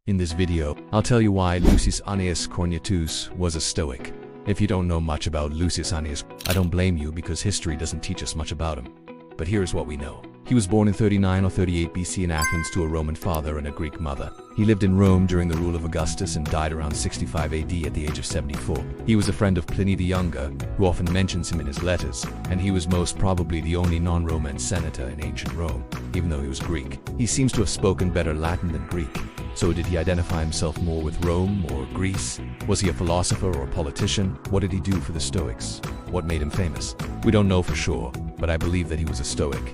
In this video, I'll tell you why Lucius Annaeus Cornutus was a Stoic. If you don't know much about Lucius Annaeus, I don't blame you because history doesn't teach us much about him. But here's what we know. He was born in 39 or 38 BC in Athens to a Roman father and a Greek mother. He lived in Rome during the rule of Augustus and died around 65 AD at the age of 74. He was a friend of Pliny the Younger, who often mentions him in his letters, and he was most probably the only non-Roman senator in ancient Rome, even though he was Greek. He seems to have spoken better Latin than Greek. So did he identify himself more with Rome or Greece? Was he a philosopher or a politician? What did he do for the Stoics? What made him famous? We don't know for sure, but I believe that he was a Stoic.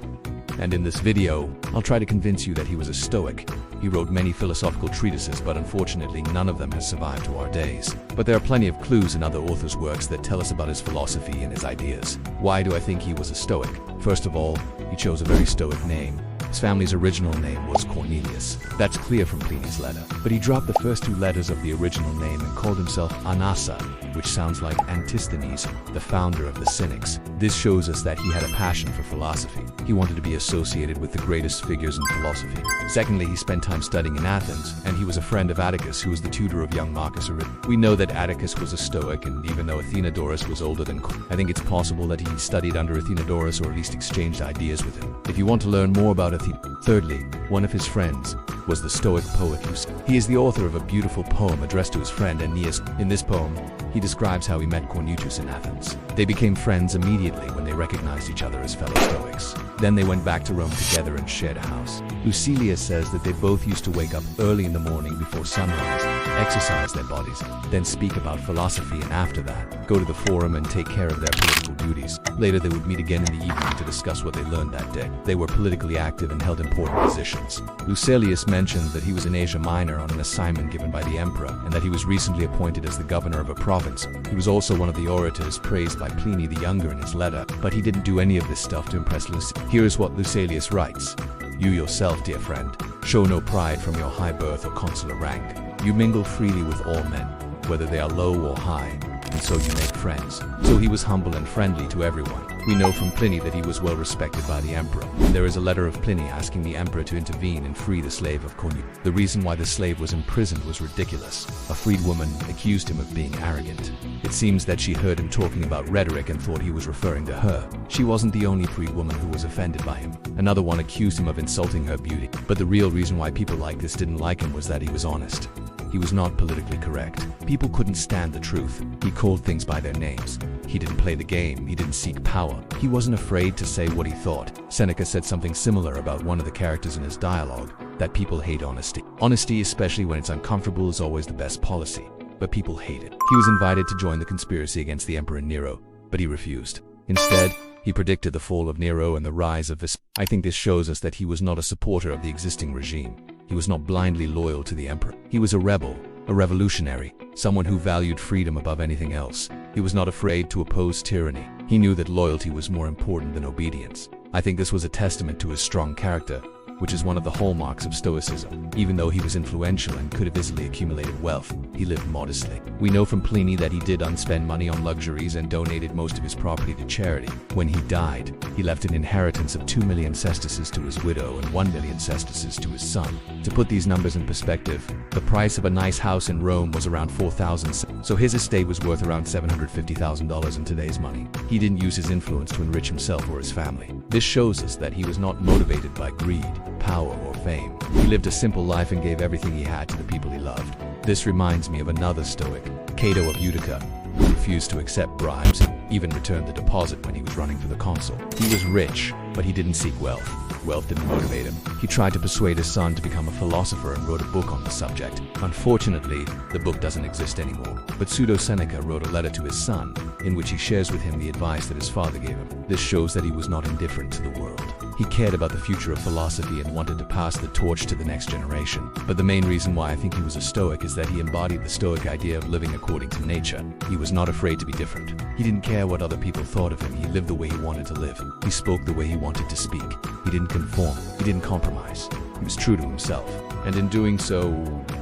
And in this video, I'll try to convince you that he was a Stoic. He wrote many philosophical treatises, but unfortunately none of them has survived to our days. But there are plenty of clues in other authors' works that tell us about his philosophy and his ideas. Why do I think he was a Stoic? First of all, he chose a very Stoic name. His family's original name was Cornelius. That's clear from Pliny's letter. But he dropped the first two letters of the original name and called himself Anasa, which sounds like Antisthenes, the founder of the Cynics. This shows us that he had a passion for philosophy. He wanted to be associated with the greatest figures in philosophy. Secondly, he spent time studying in Athens, and he was a friend of Atticus, who was the tutor of young Marcus Aurelius. We know that Atticus was a Stoic, and even though Athenodorus was older than I think it's possible that he studied under Athenodorus or at least exchanged ideas with him. If you want to learn more about Thirdly, one of his friends was the Stoic poet Lucius. He is the author of a beautiful poem addressed to his friend Aeneas. In this poem, he describes how he met Cornutus in Athens. They became friends immediately when they recognized each other as fellow Stoics. Then they went back to Rome together and shared a house. Lucilius says that they both used to wake up early in the morning before sunrise, exercise their bodies, then speak about philosophy, and after that, go to the forum and take care of their political duties. Later they would meet again in the evening to discuss what they learned that day. They were politically active and held important positions. Lucilius mentioned that he was in Asia Minor on an assignment given by the emperor, and that he was recently appointed as the governor of a province. He was also one of the orators praised by Pliny the Younger in his letter, but he didn't do any of this stuff to impress Lucilius. Here is what Lucilius writes. You yourself, dear friend, show no pride from your high birth or consular rank. You mingle freely with all men, whether they are low or high, and so you make friends. So he was humble and friendly to everyone. We know from Pliny that he was well respected by the emperor. There is a letter of Pliny asking the emperor to intervene and free the slave of Cornutus. The reason why the slave was imprisoned was ridiculous. A freed woman accused him of being arrogant. It seems that she heard him talking about rhetoric and thought he was referring to her. She wasn't the only freed woman who was offended by him. Another one accused him of insulting her beauty. But the real reason why people like this didn't like him was that he was honest. He was not politically correct. People couldn't stand the truth. He called things by their names. He didn't play the game. He didn't seek power. He wasn't afraid to say what he thought. Seneca said something similar about one of the characters in his dialogue, that people hate honesty. Honesty, especially when it's uncomfortable, is always the best policy, but people hate it. He was invited to join the conspiracy against the Emperor Nero, but he refused. Instead, he predicted the fall of Nero and the rise of Vespasian. I think this shows us that he was not a supporter of the existing regime. He was not blindly loyal to the emperor. He was a rebel, a revolutionary, someone who valued freedom above anything else. He was not afraid to oppose tyranny. He knew that loyalty was more important than obedience. I think this was a testament to his strong character, which is one of the hallmarks of Stoicism. Even though he was influential and could have easily accumulated wealth, he lived modestly. We know from Pliny that he did unspend money on luxuries and donated most of his property to charity. When he died, he left an inheritance of 2 million sesterces to his widow and 1 million sesterces to his son. To put these numbers in perspective, the price of a nice house in Rome was around 4,000, so his estate was worth around $750,000 in today's money. He didn't use his influence to enrich himself or his family. This shows us that he was not motivated by greed, power, or fame. He lived a simple life and gave everything he had to the people he loved. This reminds me of another Stoic, Cato of Utica, who refused to accept bribes and even returned the deposit when he was running for the consul. He was rich, but he didn't seek wealth. Wealth didn't motivate him. He tried to persuade his son to become a philosopher and wrote a book on the subject. Unfortunately, the book doesn't exist anymore. But Seneca wrote a letter to his son, in which he shares with him the advice that his father gave him. This shows that he was not indifferent to the world. He cared about the future of philosophy and wanted to pass the torch to the next generation. But the main reason why I think he was a Stoic is that he embodied the Stoic idea of living according to nature. He was not afraid to be different. He didn't care what other people thought of him. He lived the way he wanted to live. He spoke the way he wanted to speak. He didn't conform. He didn't compromise. He was true to himself. And in doing so,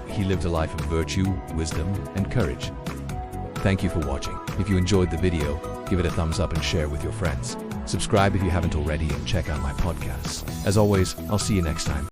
he lived a life of virtue, wisdom, and courage. Thank you for watching. If you enjoyed the video, give it a thumbs up and share with your friends. Subscribe if you haven't already and check out my podcasts. As always, I'll see you next time.